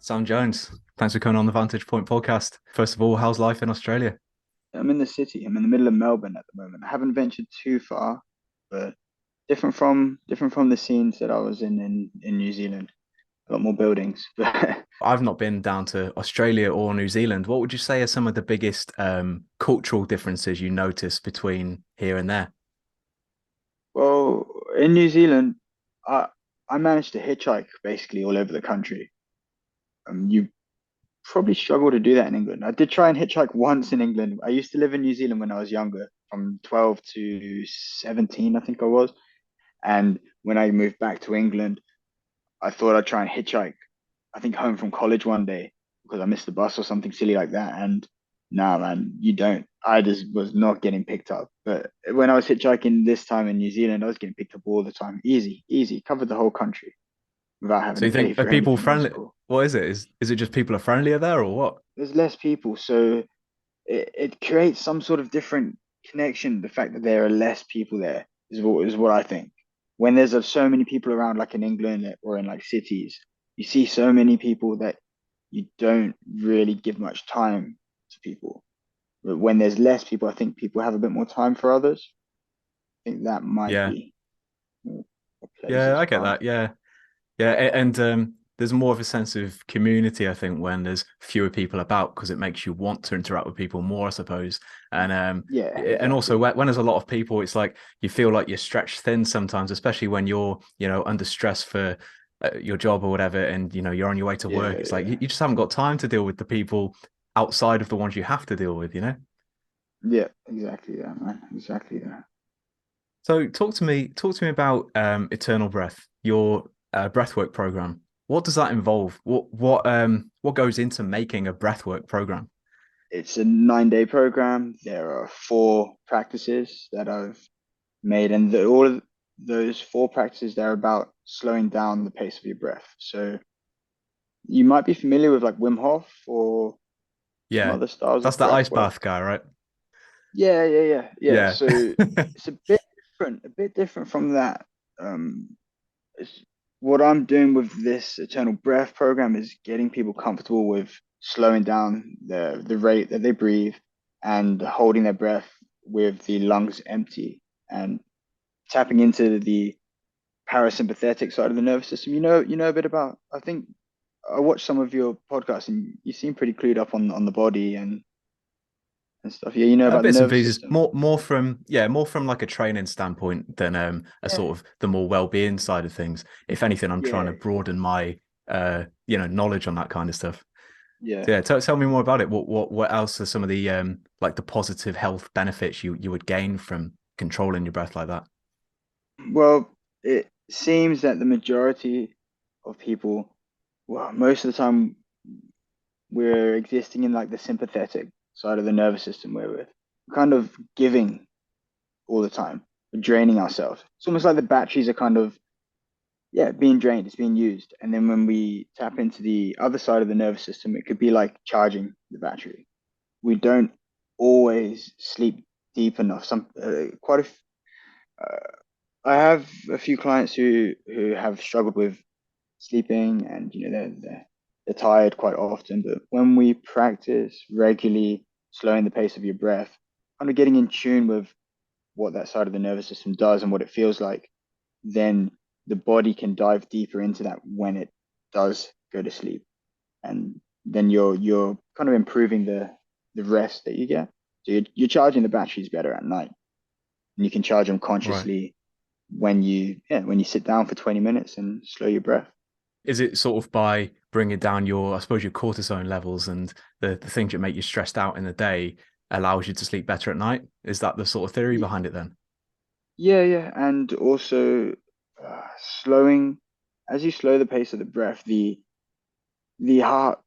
Sam Jones, thanks for coming on the Vantage Point Podcast. First of all, how's life in Australia? I'm in the city. I'm in the middle of Melbourne at the moment. I haven't ventured too far, but different from the scenes that I was in New Zealand. A lot more buildings. But I've not been down to Australia or New Zealand. What would you say are some of the biggest cultural differences you notice between here and there? well, in New Zealand, I I managed to hitchhike basically all over the country. You probably struggle to do that in England. I did try and hitchhike once in England. I used to live in New Zealand when I was younger, from 12 to 17, I think I was. And when I moved back to England, I thought I'd try and hitchhike, I think home from college one day because I missed the bus or something silly like that. And nah, man, you don't. I just was not getting picked up. But when I was hitchhiking this time in New Zealand, I was getting picked up all the time. Easy, easy. Covered the whole country without having So to you pay think are for people anything. It was friendly? cool. What is it? Is it just people are friendlier there or what? There's less people, so it creates some sort of different connection. The fact that there are less people there is what I think. When there's so many people around, like in England or in like cities, you see so many people that you don't really give much time to people. But when there's less people, I think people have a bit more time for others. I think that might Yeah, be what plays yeah, its I get part. that. Yeah, yeah, and there's more of a sense of community, I think, when there's fewer people about because it makes you want to interact with people more, I suppose. And Yeah, and also exactly. when there's a lot of people, it's like you feel like you're stretched thin sometimes, especially when you're, under stress for your job or whatever, and you're on your way to Yeah, work. It's like yeah, you just haven't got time to deal with the people outside of the ones you have to deal with. yeah, exactly that, man. Exactly that. So talk to me about Eternal Breath, your breathwork program. What does that involve? What goes into making a breathwork program? It's a 9-day program. There are four practices that I've made, and all of those four practices they're about slowing down the pace of your breath. So you might be familiar with like Wim Hof or some Yeah, other styles that's of the breath ice work. bath guy, right? Yeah, yeah, yeah, yeah. Yeah. So it's a bit different from that. Um, it's, what I'm doing with this Eternal Breath program is getting people comfortable with slowing down the rate that they breathe and holding their breath with the lungs empty and tapping into the parasympathetic side of the nervous system. You know a bit about. I think I watched some of your podcasts and you seem pretty clued up on the body and stuff. Yeah, you know about the Bits and nervous pieces, system. more from like a training standpoint than a Yeah, sort of the more well-being side of things. If anything, I'm trying yeah, to broaden my knowledge on that kind of stuff. So yeah. yeah, tell me more about it. What else are some of the like the positive health benefits you would gain from controlling your breath like that? Well, it seems that the majority of people, well, most of the time, we're existing in like the sympathetic side of the nervous system where we're kind of giving all the time, we're draining ourselves. It's almost like the batteries are kind of, yeah, being drained, it's being used. And then when we tap into the other side of the nervous system, it could be like charging the battery. We don't always sleep deep enough. Uh, I have a few clients who have struggled with sleeping, and they're tired quite often. But when we practice regularly slowing the pace of your breath, kind of getting in tune with what that side of the nervous system does and what it feels like, then the body can dive deeper into that when it does go to sleep, and then you're kind of improving the rest that you get. So you're charging the batteries better at night, and you can charge them Right. consciously when you sit down for 20 minutes and slow your breath. Is it sort of by bringing down your, I suppose, your cortisone levels and the things that make you stressed out in the day allows you to sleep better at night? Is that the sort of theory Y- behind it then? Yeah, yeah, and also slowing as you slow the pace of the breath, the heart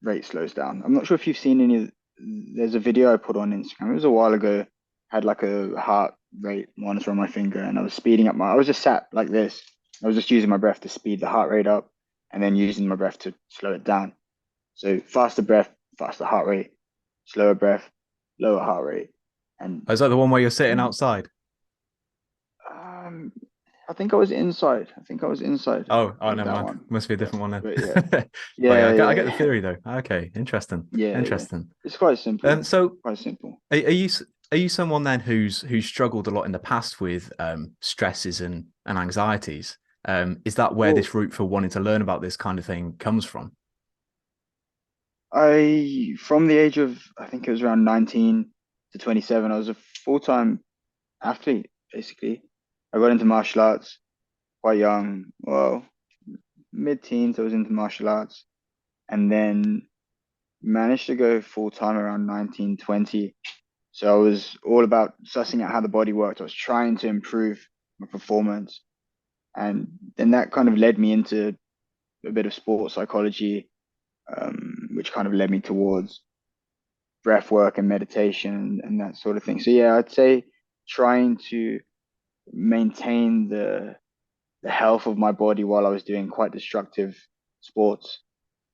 rate slows down. I'm not sure if you've seen There's a video I put on Instagram. It was a while ago. Had like a heart rate monitor on my finger, and I was speeding up I was just sat like this. I was just using my breath to speed the heart rate up, and then using my breath to slow it down. So faster breath, faster heart rate, slower breath, lower heart rate, and Is that the one where you're sitting and outside? um, I think I was inside. I think I was inside Oh, of never that mind. one. Must be a But different one but yeah, then. But yeah, yeah, I get the yeah, theory though. Okay, interesting, yeah, yeah. interesting. It's quite simple. So Quite simple. are you are you someone then who's struggled a lot in the past with stresses and anxieties? Is that where Well, this route for wanting to learn about this kind of thing comes from? I from the age of I think it was around 19 to 27, I was a full-time athlete basically. I got into martial arts quite young. Well, mid-teens, I was into martial arts, and then managed to go full-time around 19, 20. So I was all about sussing out how the body worked. I was trying to improve my performance. And then that kind of led me into a bit of sports psychology, which kind of led me towards breath work and meditation and that sort of thing. So yeah, I'd say trying to maintain the health of my body while I was doing quite destructive sports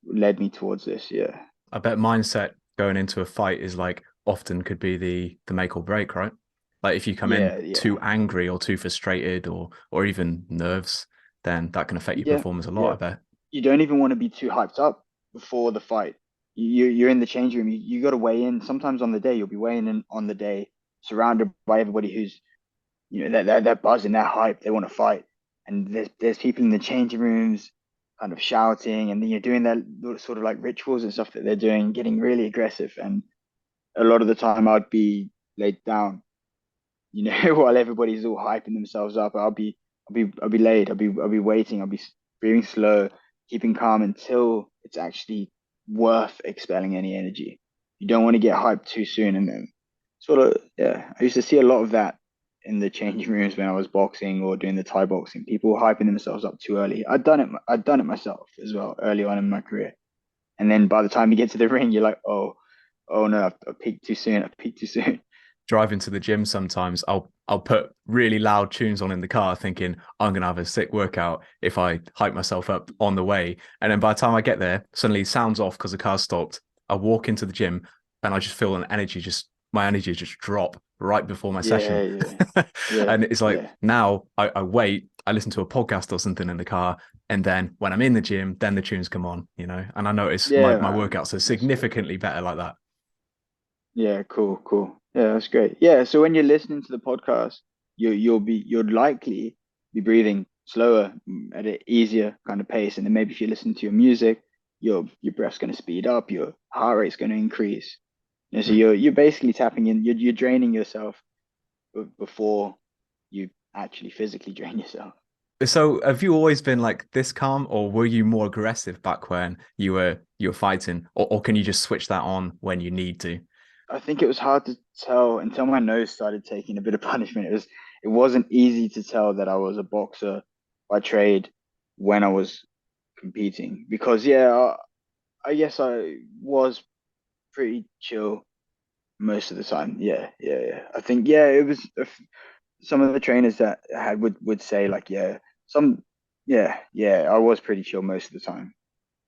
led me towards this. Yeah. I bet mindset going into a fight is like often could be the make or break, right? Like if you come in Yeah, too yeah. angry or too frustrated or even nerves, then that can affect your Yeah, performance a lot, yeah. I bet. You don't even want to be too hyped up before the fight. You're in the change room. You got to weigh in. Sometimes on the day, you'll be weighing in on the day, surrounded by everybody who's, they're buzzing, they're hyped, they want to fight. And there's people in the changing rooms kind of shouting, and then you're doing that sort of like rituals and stuff that they're doing, getting really aggressive. And a lot of the time I'd be laid down, while everybody's all hyping themselves up. I'll be laid. I'll be waiting. I'll be breathing slow, keeping calm until it's actually worth expelling any energy. You don't want to get hyped too soon, and then sort of, yeah. I used to see a lot of that in the changing rooms when I was boxing or doing the Thai boxing. People hyping themselves up too early. I'd done it. I'd done it myself as well early on in my career. And then by the time you get to the ring, you're like, oh no, I've peaked too soon. I've peaked too soon. Driving to the gym sometimes, I'll put really loud tunes on in the car, thinking I'm gonna have a sick workout if I hype myself up on the way. And then by the time I get there, suddenly sound's off because the car's stopped. I walk into the gym and I just feel my energy just drop right before my Yeah, session. yeah, yeah, And it's like yeah, now I wait, I listen to a podcast or something in the car, and then when I'm in the gym, then the tunes come on, and I notice my yeah, my man. workouts are That's good. significantly better like that. Yeah, cool, cool. Yeah, that's great. Yeah, so when you're listening to the podcast, you'll likely be breathing slower, at an easier kind of pace, and then maybe if you listen to your music, your breath's going to speed up, your heart rate's going to increase. So you're basically tapping in, you're draining yourself before you actually physically drain yourself. So have you always been like this calm, or were you more aggressive back when you were fighting, or can you just switch that on when you need to? I think it was hard to tell until my nose started taking a bit of punishment. It wasn't easy to tell that I was a boxer by trade when I was competing because yeah, I guess I was pretty chill most of the time. Yeah, yeah, yeah. I think yeah, it was some of the trainers that I had would say like yeah, some yeah, yeah, I was pretty chill most of the time.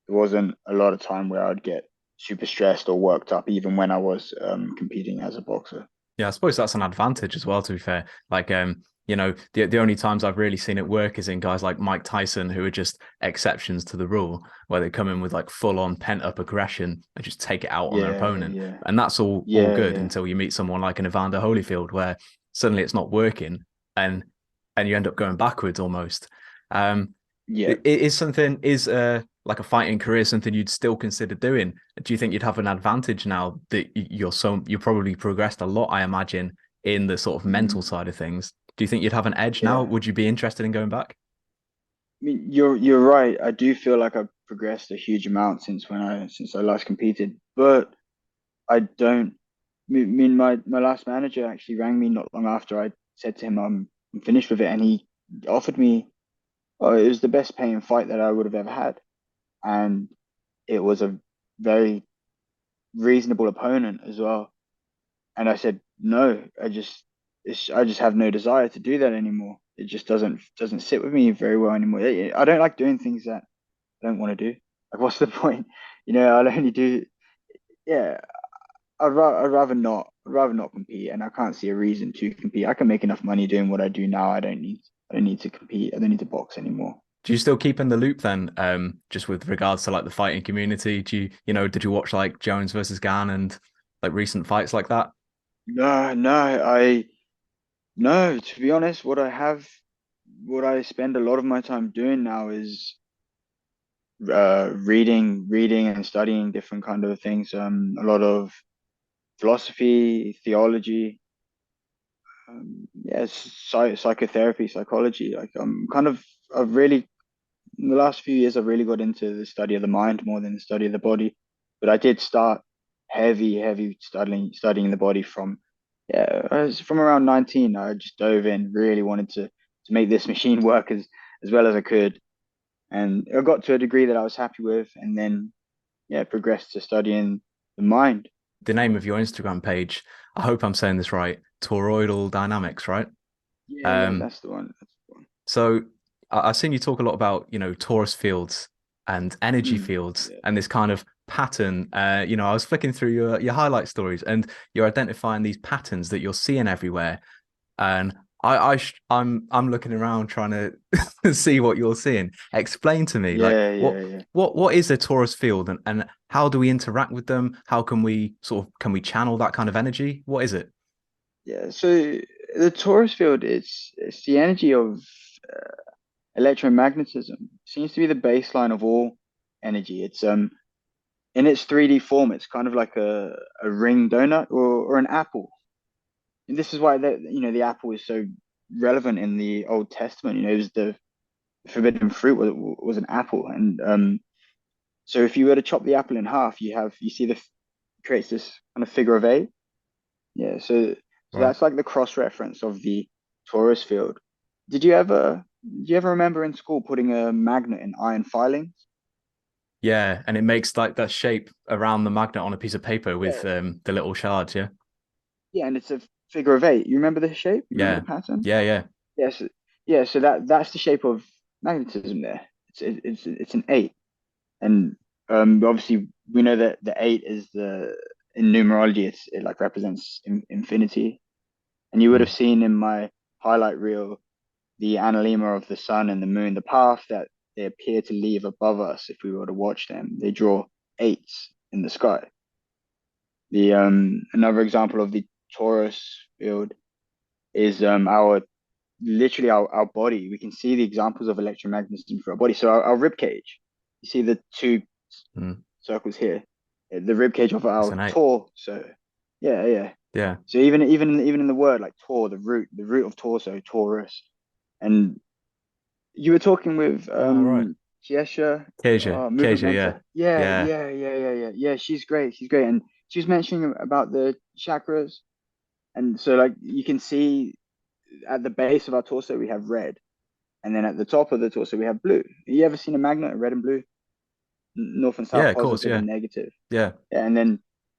There wasn't a lot of time where I'd get super stressed or worked up even when I was competing as a boxer. Yeah, I suppose that's an advantage as well, to be fair. Like, the only times I've really seen it work is in guys like Mike Tyson, who are just exceptions to the rule, where they come in with like full on pent up aggression and just take it out on their Yeah, opponent. yeah, And that's all yeah, good yeah, until you meet someone like an Evander Holyfield, where suddenly it's not working and and you end up going backwards almost. Um, yeah. is something is like a fighting career something you'd still consider doing? Do you think you'd have an advantage now that you probably progressed a lot, I imagine, in the sort of mental Mm, side of things? Do you think you'd have an edge now? yeah. Would you be interested in going back? I mean, you're right. I do feel like I've progressed a huge amount since I last competed, but I don't. I mean, my last manager actually rang me not long after I said to him I'm finished with it, and he offered me. Oh, it was the best paying fight that I would have ever had, and it was a very reasonable opponent as well. And I said, no, I just have no desire to do that anymore. It just doesn't sit with me very well anymore. I don't like doing things that I don't want to do. Like, what's the point? I'll only do, yeah, I'd rather not compete, and I can't see a reason to compete. I can make enough money doing what I do now. I don't need. I don't need to compete. I don't need to box anymore. Do you still keep in the loop then? Just with regards to like the fighting community, did you watch like Jones versus Gan and like recent fights like that? No, no, no. To be honest, what I spend a lot of my time doing now is reading and studying different kind of things. A lot of philosophy, theology, psychotherapy, psychology. Like I've really in the last few years I've really got into the study of the mind more than the study of the body. But I did start heavy studying the body from I was from around 19. I just dove in, really wanted to make this machine work as well as I could. And I got to a degree that I was happy with, and then progressed to studying the mind. The name of your Instagram page, I hope I'm saying this right, Toroidal Dynamics, right? Yeah, Um, that's the one. That's the one. so I've seen you talk a lot about, torus fields and energy Mm, fields yeah, and this kind of pattern. I was flicking through your highlight stories and you're identifying these patterns that you're seeing everywhere. And I'm looking around trying to see what you're seeing. Explain to me, like yeah. what is a torus field and how do we interact with them? How can we channel that kind of energy? What is it? Yeah, so the torus field is it's the energy of uh, electromagnetism. Seems to be the baseline of all energy. It's in its 3D form, it's kind of like a ring donut or an apple. And this is why the apple is so relevant in the Old Testament. It was the forbidden fruit was an apple, and so if you were to chop the apple in half, you see the creates this kind of figure of eight. Yeah, so Right. that's like the cross reference of the torus field. Did you ever remember in school putting a magnet in iron filings? Yeah, and it makes like that shape around the magnet on a piece of paper Yeah. with the little shards. Yeah, Yeah, and it's a figure of eight. You remember the shape? You remember yeah, the pattern? yeah. Yes. Yeah, so that's the shape of magnetism there. It's an eight. And obviously we know that the eight is the in numerology it like represents infinity. And you would have Mm. seen in my highlight reel the analemma of the sun and the moon, the path that they appear to leave above us if we were to watch them. They draw eights in the sky. The Another example of the torus field is our literally our body. We can see the examples of electromagnetism for our body. So our rib cage, you see the two Mm. circles here, the rib cage of It's our an eight. torso. Yeah. Yeah. So even in the word like tor, the root of torso, Taurus, and you were talking with Oh, right. Kiesha, movement Keisha, yeah, mentor. Yeah, yeah. yeah. She's great. She's great, and she was mentioning about the chakras, and so like you can see at the base of our torso we have red, and then at the top of the torso we have blue. You ever seen a magnet, red and blue, north and Yeah, south, of course, positive yeah, and negative? yeah. Yeah, and then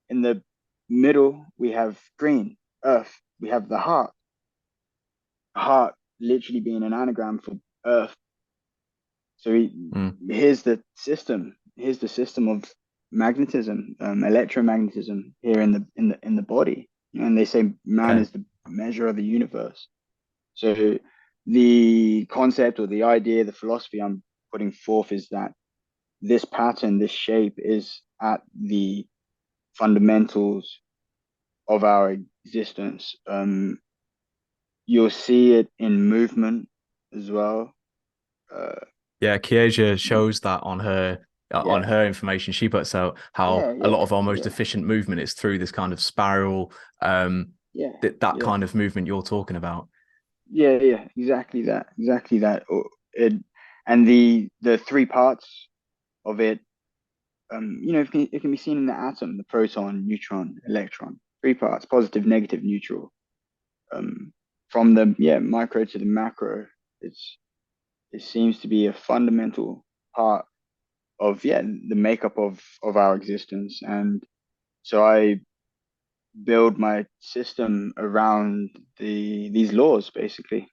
in the middle we have green, earth. We have the heart literally being an anagram for earth. So Mm. here's the system. Here's the system of magnetism, electromagnetism here in the body. And they say man Okay. is the measure of the universe. So the concept or the idea, the philosophy I'm putting forth is that this pattern, this shape is at the fundamentals of our existence. You'll see it in movement as well. Uh, Yeah, Keisha shows that on yeah, her information. She puts out how a lot of our most yeah, efficient movement is through this kind of spiral, yeah, that yeah. kind of movement you're talking about. Yeah, exactly that. And the three parts of it, it can be seen in the atom, the proton, neutron, electron, three parts, positive, negative, neutral. From the micro to the macro, it seems to be a fundamental part of the makeup of our existence. And so I build my system around these laws basically.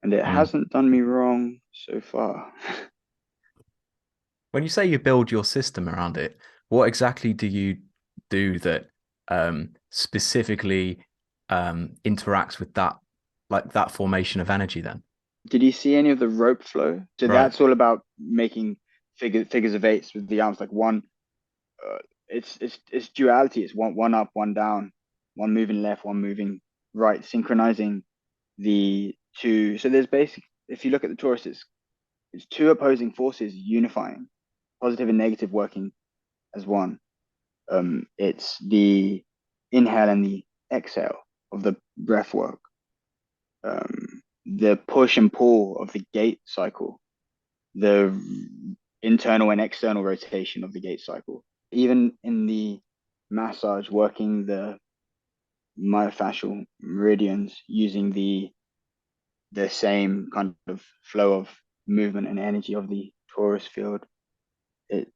And it Mm. hasn't done me wrong so far. When you say you build your system around it, what exactly do you do that specifically interacts with that like that formation of energy then. Did you see any of the rope flow? So Right. that's all about making figures of eights with the arms, like one. Uh, it's duality. It's one up, one down, one moving left, one moving right, synchronizing the two. So there's basic. If you look at the torus, it's two opposing forces unifying, positive and negative working as one. It's the inhale and the exhale of the breath work, the push and pull of the gate cycle, the internal and external rotation of the gate cycle. Even in the massage, working the myofascial meridians using the same kind of flow of movement and energy of the torus field. It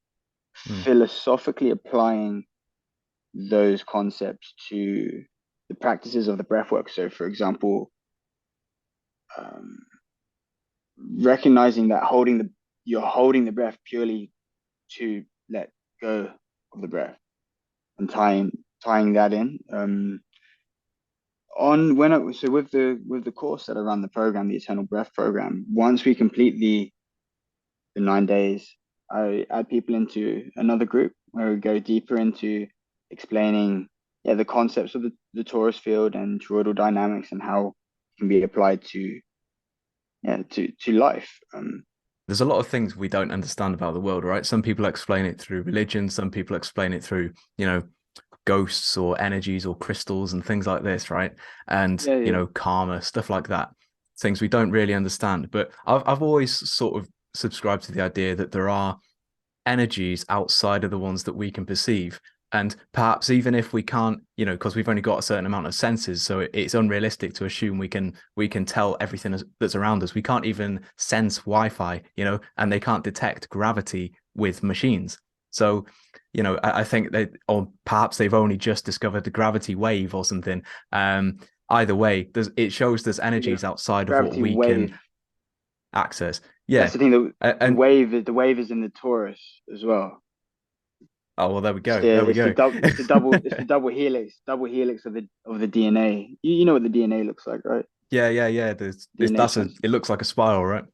Mm. philosophically applying those concepts to the practices of the breath work. So, for example, um, recognizing that you're holding the breath purely to let go of the breath and tying that in. On when it so with the course that I run, the program, the Eternal Breath program, once we complete the 9 days, I add people into another group where we go deeper into explaining, yeah, the concepts of the torus field and toroidal dynamics and how it can be applied to, yeah, to life. There's a lot of things we don't understand about the world, right? Some people explain it through religion, some people explain it through, ghosts or energies or crystals and things like this, right? And, Yeah, yeah. karma, stuff like that. Things we don't really understand. But I've always sort of subscribed to the idea that there are energies outside of the ones that we can perceive. And perhaps even if we can't, because we've only got a certain amount of senses, so it's unrealistic to assume we can tell everything that's around us. We can't even sense Wi-Fi, and they can't detect gravity with machines. So, I think that, or perhaps they've only just discovered the gravity wave or something. Either way, it shows there's Yeah. energies outside of what Gravity we wave. can access. That's Yeah, the thing. and The wave is in the torus as well. oh well, there we It's go. the There we it's the go. double it's the double helix of the DNA. You know what the DNA looks like, right? Yeah. DNA sense. It looks like a spiral, right?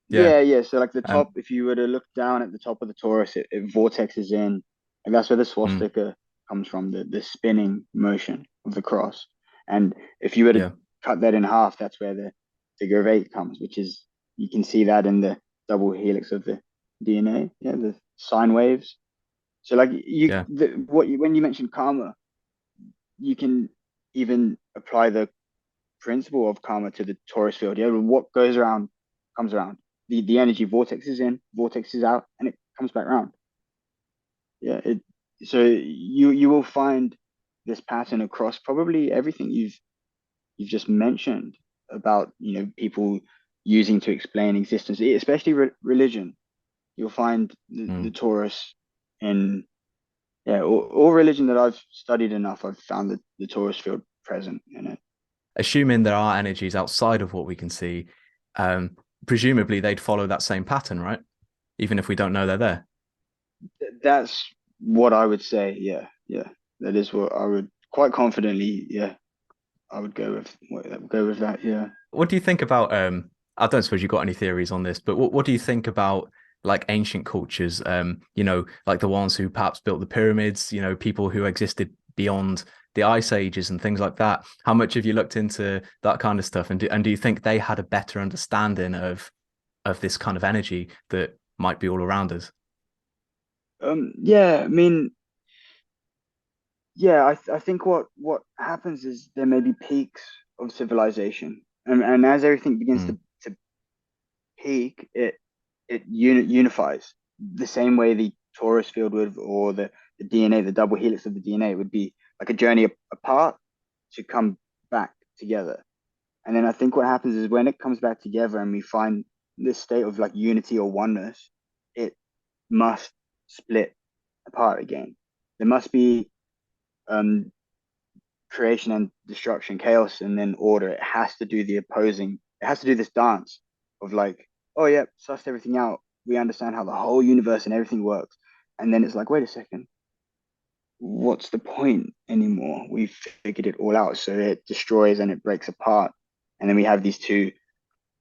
Yeah. Yeah, yeah. So like the Um, top, if you were to look down at the top of the torus, it vortexes in, and that's where the mm, swastika comes from, the spinning motion of the cross. And if you were to yeah. cut that in half, that's where the figure of eight comes, which is you can see that in the double helix of the DNA. Yeah, the sine waves. So like Yeah. when you mentioned karma, you can even apply the principle of karma to the torus field. Yeah, what goes around comes around. The energy vortex is in, vortex is out, and it comes back around. Yeah, it so you will find this pattern across probably everything you've just mentioned about people using to explain existence, especially religion. You'll find the Mm. torus in, yeah, all religion that I've studied enough. I've found the torus field present in it. Assuming there are energies outside of what we can see, um, presumably they'd follow that same pattern, right? Even if we don't know they're there. That's what I would say. Yeah, yeah, that is what I would quite confidently. Yeah, I would go with that. Yeah. What do you think about I don't suppose you've got any theories on this, but what do you think about like ancient cultures, like the ones who perhaps built the pyramids, people who existed beyond the ice ages and things like that? How much have you looked into that kind of stuff? And do you think they had a better understanding of this kind of energy that might be all around us? Yeah. I mean, yeah. I think what happens is there may be peaks of civilization, and as everything begins Mm, to peak, it unifies the same way the torus field would, or the DNA, the double helix of the DNA would be like a journey apart to come back together. And then I think what happens is when it comes back together and we find this state of like unity or oneness, it must split apart again. There must be um, creation and destruction, chaos and then order. It has to do the opposing. It has to do this dance of like, oh yeah, sussed everything out. We understand how the whole universe and everything works. And then it's like, wait a second, what's the point anymore? We've figured it all out. So it destroys and it breaks apart. and then we have these two,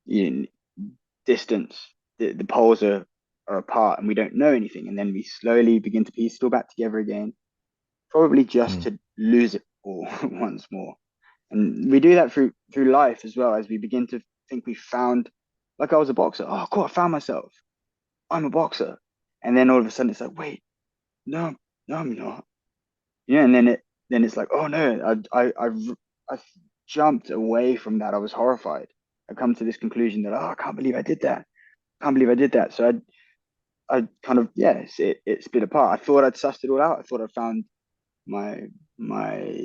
you know, distance. The poles are apart, and we don't know anything, and then we slowly begin to piece it all back together again, probably just Mm. to lose it all once more. And we do that through life as well, as we begin to think we found, like I was a boxer. Oh, cool, I found myself. I'm a boxer. And then all of a sudden it's like, wait, no, no, I'm not. Yeah, and then it's like, oh no, I jumped away from that. I was horrified. I come to this conclusion that, oh, I can't believe I did that. I can't believe I did that. So I kind of, yes, it split apart. I thought I'd sussed it all out. I thought I found my my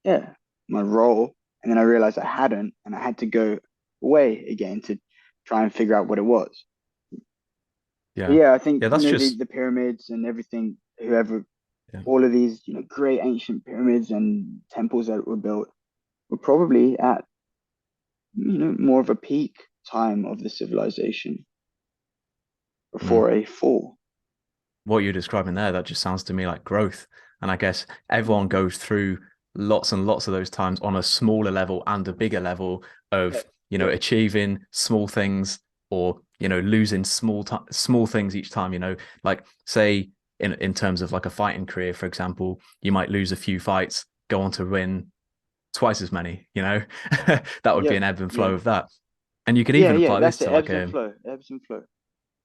yeah, my role, and then I realized I hadn't, and I had to go away again to try and figure out what it was. But Yeah. yeah, I think, Yeah, that's just the pyramids and everything, whoever, yeah. all of these, great ancient pyramids and temples that were built were probably at, more of a peak time of the civilization Mm. before a fall. What you're describing there, that just sounds to me like growth. And I guess everyone goes through lots and lots of those times on a smaller level and a bigger level Yeah, of, yeah, achieving small things or, losing small things each time, like say in terms of like a fighting career, for example, you might lose a few fights, go on to win twice as many, that would be yeah, an ebb and yeah, flow of that. And you could yeah, even yeah. apply this That's it. to like Ebbs and a flow, ebbs and flow.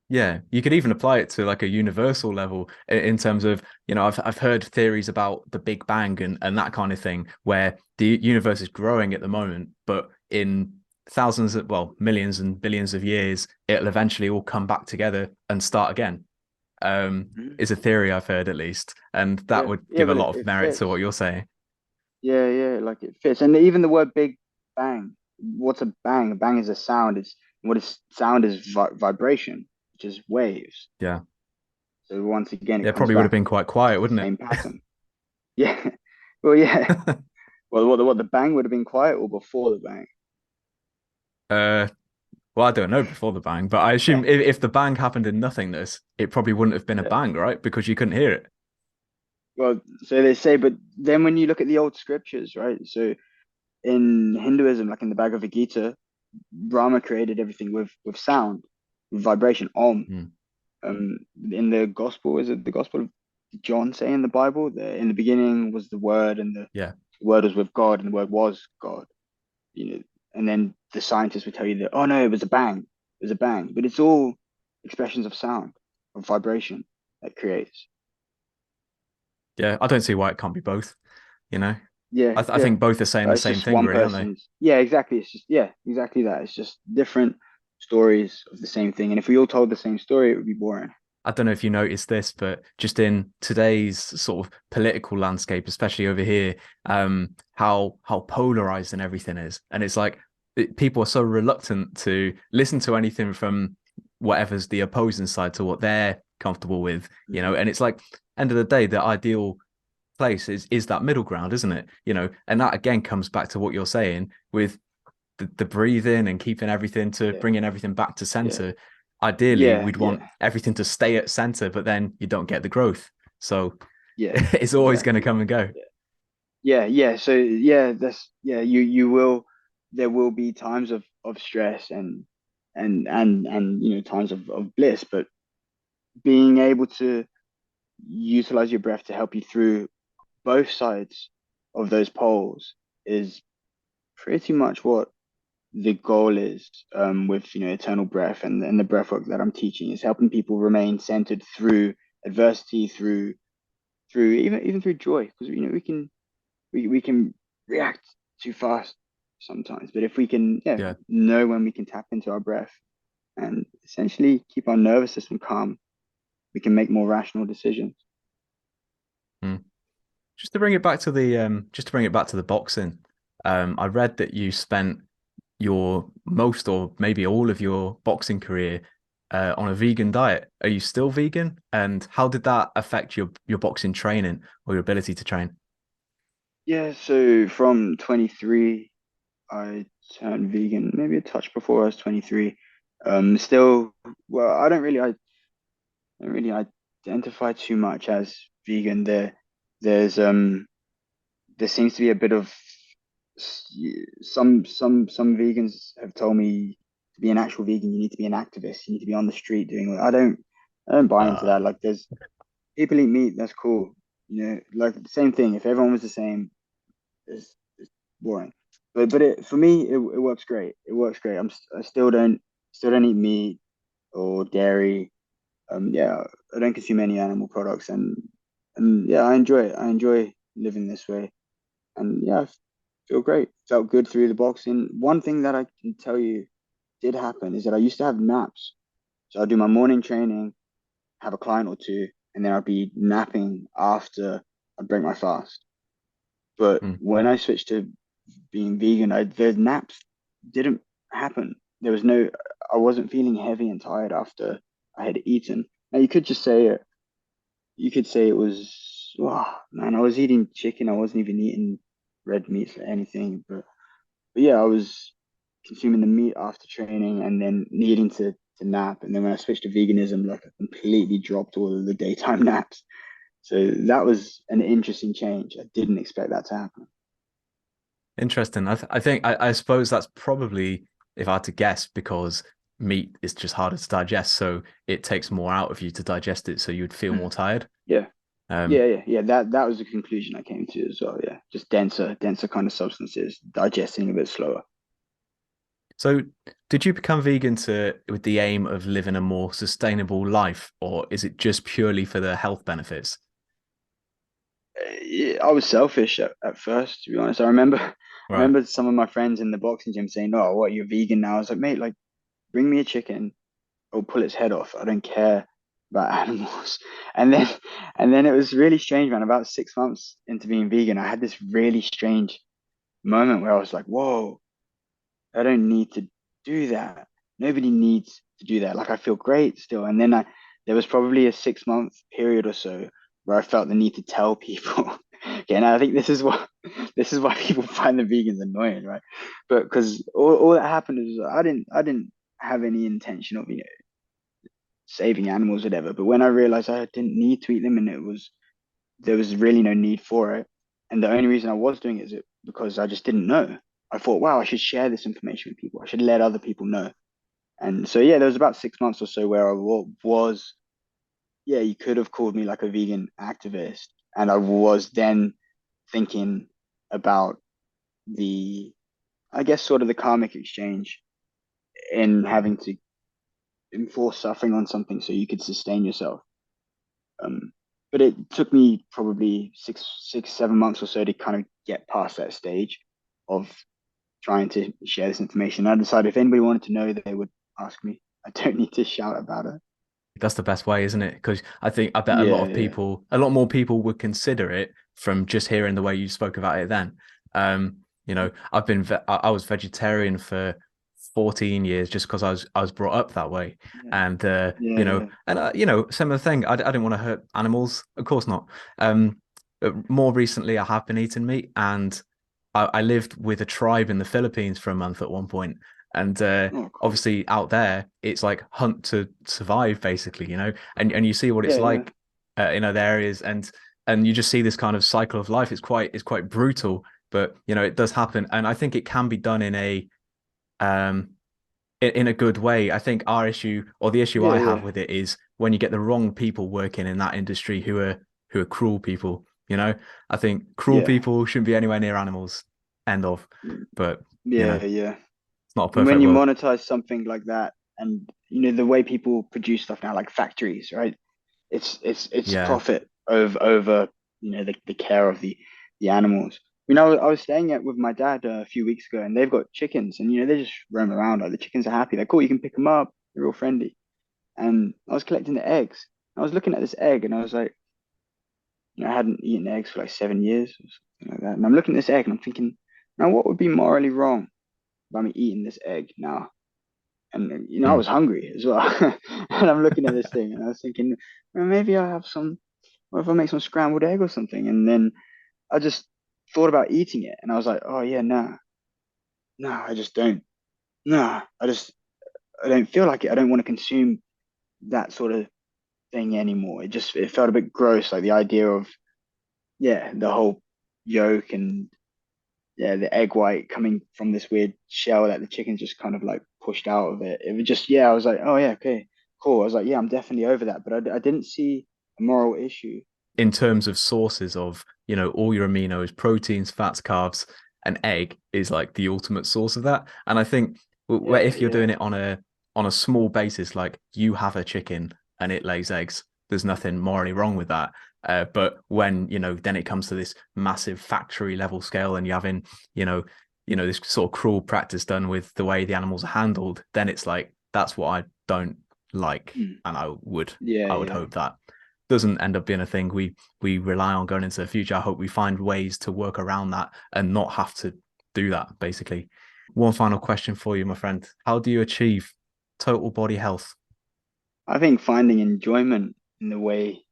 yeah, you could even apply it to like a universal level in terms of, I've heard theories about the Big Bang and that kind of thing, where the universe is growing at the moment, but in thousands of, well, millions and billions of years, it'll eventually all come back together and start again. Mhm. Is a theory I've heard at least, and that Yeah, would yeah, give a but lot it, of it merit to fits. what you're saying. Yeah, yeah, like it fits. And even the word Big Bang, what's a bang? A bang is a sound. What is sound is vibration, which is waves. Yeah, So once again, it yeah, it comes probably would have back been quite to quiet, the wouldn't it? same pattern. Yeah. Well, yeah. Well, what the bang would have been quiet or before the bang? uh, well, I don't know before the bang, but I assume if the bang happened in nothingness, it probably wouldn't have been a Yeah. bang, right? Because you couldn't hear it. Well, so they say, but then when you look at the old scriptures, right? So in Hinduism, like in the Bhagavad Gita, Brahma created everything with sound, with vibration, Om. Mm. In the gospel, is it the gospel of John say in the Bible that in the beginning was the word, and the Yeah. word was with God, and the word was God, you know, and then the scientists would tell you that, oh no, it was a bang, it was a bang, but it's all expressions of sound, of vibration that creates. Yeah, I don't see why it can't be both, you know? Yeah, I yeah. think both are saying the It's same just thing, one really, aren't they? person's, yeah, exactly. It's just, yeah, exactly that. It's just different stories of the same thing. And if we all told the same story, it would be boring. I don't know if you noticed this, but just in today's sort of political landscape, especially over here, how polarized and everything is. And it's like people are so reluctant to listen to anything from whatever's the opposing side to what they're comfortable with, Mhm. and it's like end of the day, the ideal place is that middle ground, isn't it? And that again comes back to what you're saying with the breathing and keeping everything to Yeah, bringing everything back to yeah, center. Ideally, yeah, we'd want yeah, everything to stay at center, but then you don't get the growth. So yeah, it's always going to exactly. come and go. Yeah, yeah, yeah. So yeah, you will, there will be times of stress and times of bliss, but being able to utilize your breath to help you through both sides of those poles is pretty much what the goal is, with eternal breath, and the breath work that I'm teaching is helping people remain centered through adversity, through even through joy, because we can react too fast sometimes, but if we can, yeah, Yeah. know when we can tap into our breath and essentially keep our nervous system calm, we can make more rational decisions. Mm. Just to bring it back to the boxing. I read that you spent your most or maybe all of your boxing career on a vegan diet. Are you still vegan? And how did that affect your boxing training or your ability to train? Yeah, so from 23, I turned vegan, maybe a touch before I was 23. Still, well, I don't really identify too much as vegan. There's there seems to be a bit of Some vegans have told me to be an actual vegan, you need to be an activist. You need to be on the street doing it. I don't buy into Uh, that. Like, there's people eat meat, that's cool. Like the same thing. If everyone was the same, it's boring. But for me, it works great. It works great. I still don't eat meat or dairy. Yeah, I don't consume any animal products, and yeah, I enjoy it. I enjoy living this way, and yeah, I feel great. Felt good through the boxing. One thing that I can tell you did happen is that I used to have naps. So I'd do my morning training, have a client or two, and then I'd be napping after I break my fast. But mm. when I switched to being vegan, the naps didn't happen. There was no, I wasn't feeling heavy and tired after I had eaten. Now you could say it was, oh man, I was eating chicken. I wasn't even eating red meat or anything. But yeah, I was consuming the meat after training and then needing to nap. And then when I switched to veganism, like I completely dropped all of the daytime naps. So that was an interesting change. I didn't expect that to happen. Interesting. I think I suppose that's probably, if I had to guess, because meat is just harder to digest, so it takes more out of you to digest it, so you'd feel more tired. Yeah. Um, Yeah. That was the conclusion I came to as well. Yeah. Just denser kind of substances, digesting a bit slower. so did you become vegan to with the aim of living a more sustainable life, or is it just purely for the health benefits? Yeah, I was selfish at first, to be honest. I Right. remember some of my friends in the boxing gym saying, "Oh, what, you're vegan now?" I was like, "Mate, like, bring me a chicken or pull its head off. I don't care about animals." And then, and then it was really strange, man. About 6 months into being vegan, I had this really strange moment where I was like, "Whoa, I don't need to do that. Nobody needs to do that. Like, I feel great still." And then there was probably a 6 month period or so where I felt the need to tell people. Again, I think this is why people find the vegans annoying, right? But because all that happened is I didn't have any intention of saving animals, or whatever. But when I realized I didn't need to eat them, and there was really no need for it, and the only reason I was doing it is because I just didn't know. I thought, wow, I should share this information with people. I should let other people know. And so, yeah, there was about 6 months or so where I was, yeah, you could have called me like a vegan activist. And I was then thinking about the, I guess, sort of the karmic exchange in having to enforce suffering on something so you could sustain yourself. Um, but it took me probably 7 months or so to kind of get past that stage of trying to share this information. I decided if anybody wanted to know, they would ask me. I don't need to shout about it. That's the best way, isn't it? Because I bet Yeah, yeah, a lot more people would consider it from just hearing the way you spoke about it then. I was vegetarian for 14 years just because I was brought up that way. yeah, And yeah, yeah. similar thing. I didn't want to hurt animals, of course not. But more recently I have been eating meat, and I lived with a tribe in the Philippines for a month at one point. And Oh, cool. obviously out there it's like hunt to survive basically, and you see what it's Yeah, yeah, like in other areas, and you just see this kind of cycle of life. It's quite brutal, but it does happen, and I think it can be done um in a good way. I think our issue, or the issue yeah, I have yeah, with it, is when you get the wrong people working in that industry who are cruel people. I think cruel yeah, people shouldn't be anywhere near animals. End of. mm, But yeah, yeah. it's not a And when perfect you world. monetize something like that, and the way people produce stuff now, like factories, right? It's Yeah. profit over the care of the animals. I was staying with my dad a few weeks ago, and they've got chickens, and they just roam around. Like, the chickens are happy. They're cool. You can pick them up. They're real friendly. And I was collecting the eggs. I was looking at this egg, and I was like, I hadn't eaten eggs for like 7 years or something like that. And I'm looking at this egg, and I'm thinking, now what would be morally wrong about me eating this egg now? And I Mm. was hungry as well. And I'm looking at this thing, and I was thinking, well, maybe I'll have some. What if I make some scrambled egg or something? And then I just thought about eating it, and I was like, oh yeah, no, no, I just don't. No, I don't feel like it. I don't want to consume that sort of thing anymore. It felt a bit gross, like the idea of, yeah, the whole yolk and yeah, the egg white coming from this weird shell that the chicken just kind of like pushed out of it. It was just, yeah, I was like, oh yeah, okay, cool. I was like, yeah, I'm definitely over that, but I didn't see a moral issue. In terms of sources of, all your aminos, proteins, fats, carbs, an egg is like the ultimate source of that. And I think Yeah, if you're yeah, doing it on a small basis, like you have a chicken and it lays eggs, there's nothing morally wrong with that. But when, then it comes to this massive factory level scale and you're having, this sort of cruel practice done with the way the animals are handled, then it's like, that's what I don't like. mm, And yeah, I would yeah. hope that doesn't end up being a thing we rely on going into the future. I hope we find ways to work around that and not have to do that, basically. One final question for you, my friend. How do you achieve total body health? I think finding enjoyment in the way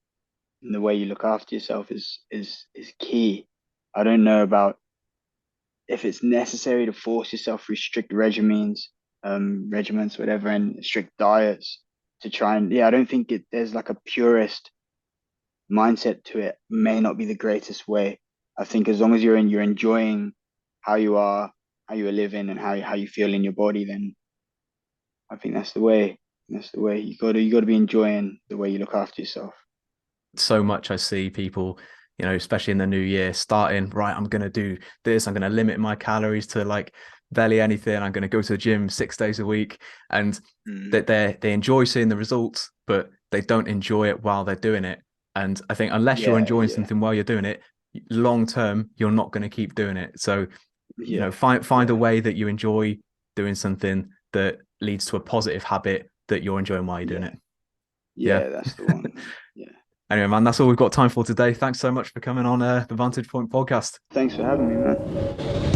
you look after yourself is key. I don't know about if it's necessary to force yourself through strict regiments, whatever, and strict diets to try and, yeah, I don't think there's like a purist mindset to it. May not be the greatest way. I think as long as you're enjoying how you are, how you are living, and how you feel in your body, then I think that's the way. That's the way you got to be enjoying the way you look after yourself. So much I see people, especially in the new year, starting, right, I'm going to do this. I'm going to limit my calories to like barely anything. I'm going to go to the gym 6 days a week. And Mm, that they enjoy seeing the results, but they don't enjoy it while they're doing it. And I think unless you're yeah, enjoying yeah, something while you're doing it, long term, you're not going to keep doing it. So, yeah, find a yeah, way that you enjoy doing something that leads to a positive habit that you're enjoying while you're doing yeah, it. Yeah. yeah. That's the one, man. Yeah. Anyway, man, that's all we've got time for today. Thanks so much for coming on the Vantage Point podcast. Thanks for having me, man.